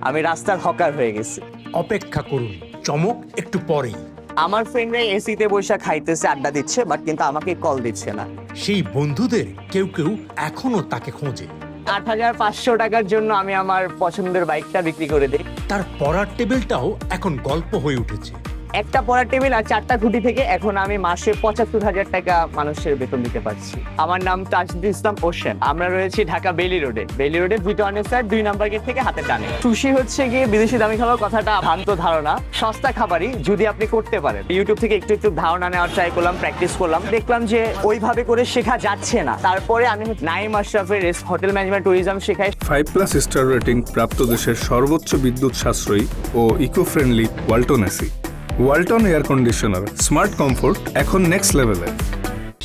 আমি রাস্তার হকার হয়ে গেছি। অপেক্ষা করুন, চমক একটু পরেই। আমার ফ্রেন্ডরা এসিতে বসে খাইতেছে, আড্ডা দিচ্ছে, বাট কিন্তু আমাকে কল দিচ্ছে না। সেই বন্ধুদের কেউ কেউ এখনো তাকে খোঁজে। ৮৫০০ টাকার জন্য আমি আমার পছন্দের বাইকটা বিক্রি করে দিই। তার পড়ার টেবিলটাও এখন গল্প হয়ে উঠেছে। একটা পড়ার টেবিল আর 4টা খুঁটি থেকে এখন আমি মাসে ৭৫,০০০ টাকা মানুষের বেতন দিতে পারছি। আমার নাম তাজুল ইসলাম ওশেন। আমরা রয়েছি ঢাকা বেলি রোডে। বেলি রোডে ভিটোয়ানের স্যার 2 নাম্বার গেট থেকে হাতে টানে। সুশি হচ্ছে গিয়ে বিদেশি দামি খাবার, কথাটা ভ্রান্ত ধারণা। সস্তা খাবারই যদি আপনি করতে পারেন। ইউটিউব থেকে একটু একটু ধারণা নেওয়ার ট্রাই করলাম, প্র্যাকটিস করলাম, দেখলাম যে ওইভাবে করে শেখা যাচ্ছে না। তারপরে আমি নাইম আশরাফের হোটেল ম্যানেজমেন্ট ট্যুরিজম শেখাই। 5+ স্টার রেটিং প্রাপ্ত দেশের সর্বোচ্চ বিদ্যুৎ সাশ্রয়ী ও eco friendly Walton AC. Walton air conditioner, smart comfort এখন নেক্সট লেভেলে।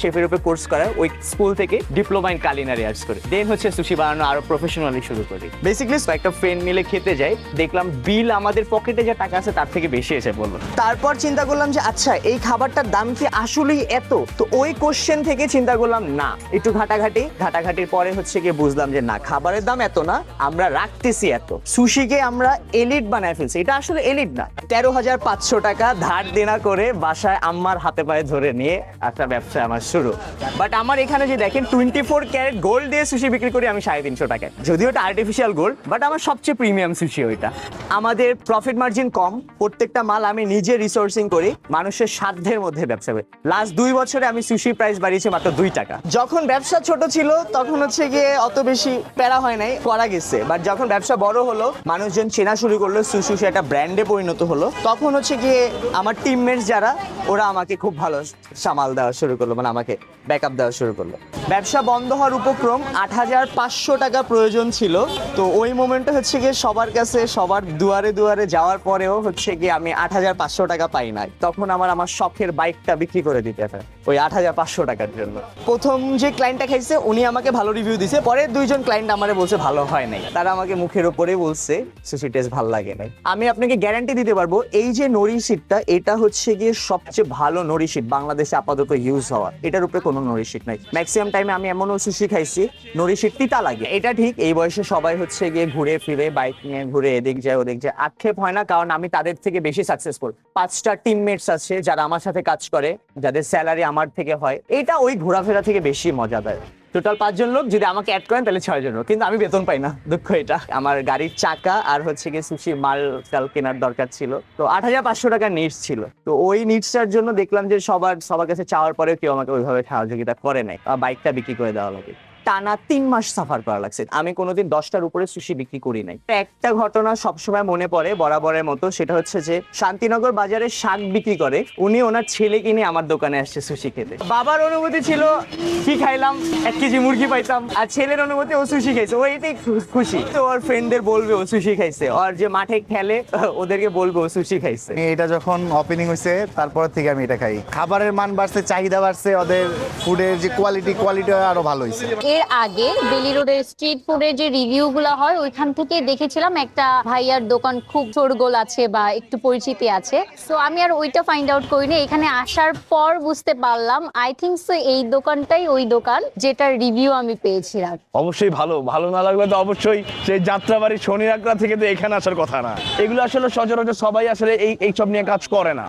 শেফের উপরে কোর্স করা, ওই স্কুল থেকে ডিপ্লোমা ইন কালিনারি আর্টস করে দেন হচ্ছে সুশি বানানো আরো প্রফেশনালি শুরু করি। বেসিক্যালি একটা ফ্রেন্ড মিলে খেতে যাই, দেখলাম বিল আমাদের পকেটে যে টাকা আছে তার থেকে বেশি এসে বললো। তারপর চিন্তা করলাম যে আচ্ছা এই খাবারটার দাম কি আসলেই এত? তো ওই কোশ্চেন থেকে চিন্তা করলাম না, একটু ঘাটাঘাটির পরে হচ্ছে গিয়ে বুঝলাম যে না, খাবারের দাম এত না, আমরা রাখতেছি এত। সুশিকে আমরা এলিট বানায় ফেলছি। এটা আসলে এলিট না। ১৩,৫০০ টাকা ধার দেনা করে বাসায় আম্মার হাতে পায়ে ধরে নিয়ে একটা ব্যবসা আমার শুরু। বাট আমার এখানে যে দেখেন 24 ক্যারেট গোল্ড দিয়ে সুশি বিক্রি করি আমি 350 টাকায়। যদিও এটা আর্টিফিশিয়াল গোল্ড, বাট আমার সবচেয়ে প্রিমিয়াম সুশি ওইটা। আমাদের প্রফিট মার্জিন কম, প্রত্যেকটা মাল আমি নিজে রিসোর্সিং করি, মানুষের সাধ্যের মধ্যে ব্যবসা করি। লাস্ট 2 বছরে আমি সুশির প্রাইস বাড়িয়েছি মাত্র 2 টাকা। যখন ব্যবসা ছোট ছিল তখন হচ্ছে গিয়ে অত বেশি প্যারা হয় নাই, করা গেছে। বাট যখন ব্যবসা বড় হলো, মানুষজন চেনা শুরু করলো, সুশি একটা ব্র্যান্ডে পরিণত হলো, তখন হচ্ছে গিয়ে আমার টিমমেটস যারা, ওরা আমাকে খুব ভালো সামাল দেওয়া শুরু করলো, মানে আমাকে ব্যাকআপ দেওয়া শুরু করলো। ব্যবসা বন্ধ হওয়ার উপক্রম, ৮৫০০ টাকা প্রয়োজন ছিল। তো ওই মোমেন্টে হচ্ছে গিয়ে সবার কাছে, সবার দুয়ারে দুয়ারে যাওয়ার পরেও হচ্ছে গিয়ে আমি ৮৫০০ টাকা পাই নাই। তখন আমার শখের বাইকটা বিক্রি করে দিতে হয় ওই ৮৫০০ টাকার জন্য। প্রথম যে ক্লায়েন্টটা খাইছে উনি আমাকে ভালো রিভিউ দিছে, পরে 2জন ক্লায়েন্ট আমারে বলছে ভালো হয় নাই। তারা আমাকে মুখের উপরে বলছে সুশি টেস্ট ভালো লাগে নাই। আমি আপনাকে গ্যারান্টি দিতে পারবো এই যে নরি শিটটা, এটা হচ্ছে গিয়ে সবচেয়ে ভালো নরি শিট বাংলাদেশে আপাতত ইউজ হওয়া। এটার উপরে কোনো নরি শিট নাই। ম্যাক্সিমাম টাইমে আমি এমনও সুশি খাইছি নরি শিট তিতা লাগে। এটা ঠিক, এই বয়সে সবাই হচ্ছে গিয়ে ঘুরে ফিরে বাইক নিয়ে ঘুরে এদিক যায় ওদিক যায়, আক্ষেপ হয় না, কারণ আমি তাদের থেকে বেশি সাকসেসফুল। 5টা টিমমেটস আছে যারা আমার সাথে কাজ করে, যাদের স্যালারি আমার থেকে হয়। এটা ওই ঘোরাফেরা থেকে বেশি মজাদার। টোটাল 5 জন লোক, যদি আমাকে অ্যাড করেন তাহলে 6 জন লোক, কিন্তু আমি বেতন পাই না, দুঃখ এটা। আমার গাড়ির চাকা আর হচ্ছে গিয়ে সুশি মাল চাল কেনার দরকার ছিল, তো ৮৫০০ টাকার নিডস ছিল। তো ওই নিডসটার জন্য দেখলাম যে সবার কাছে চাওয়ার পরেও কেউ আমাকে ওইভাবে সহযোগিতা করে নাই, বাইকটা বিক্রি করে দেওয়া লাগে। টানা 3 মাস সাফার করা লাগছে। আমি কোনোদিন 10টার উপরে সুশি বিক্রি করি নাই। একটা ঘটনা সবসময় মনে পড়ে বরাবরের মতো, সেটা হচ্ছে যে শান্তিনগর বাজারে শাক বিক্রি করে উনি, ওনার ছেলে কিনে আমার দোকানে আসছে সুশি খেতে। বাবার অনুভূতি ছিল কি খাইলাম, 1 কেজি মুরগি পাইতাম, আর ছেলের অনুভূতি ও সুশি খাইছে, ও এটাই খুশি। তো ওর ফ্রেন্ডদের বলবে ও সুশি খাইছে, আর যে মাঠে খেলে ওদেরকে বলবে ও সুশি খাইছে। এটা যখন ওপেনিং হয়েছে তারপর থেকে আমি এটা খাই। খাবারের মান বাড়ছে, চাহিদা বাড়ছে, ওদের ফুডের যে কোয়ালিটি আরো ভালো হয়েছে। এর আগে বেলি রোডের স্ট্রিট ফুডের যে রিভিউ গুলো হয় ওইখান থেকে দেখেছিলাম একটা ভাইয়ার দোকান খুব শোরগোল আছে বা একটু পরিচিতি আছে। তো আমি আর ওইটা ফাইন্ড আউট করিনি, এখানে আসার পর বুঝতে পারলাম আই থিঙ্ক সো এই দোকানটাই ওই দোকান যেটার রিভিউ আমি পেয়েছিলাম। অবশ্যই ভালো না লাগলে তো অবশ্যই সেই যাত্রাবাড়ি শনি রাকড়া থেকে তো এখানে আসার কথা না। এগুলো আসলে সচরাচর সবাই আসলে এইসব নিয়ে কাজ করে না।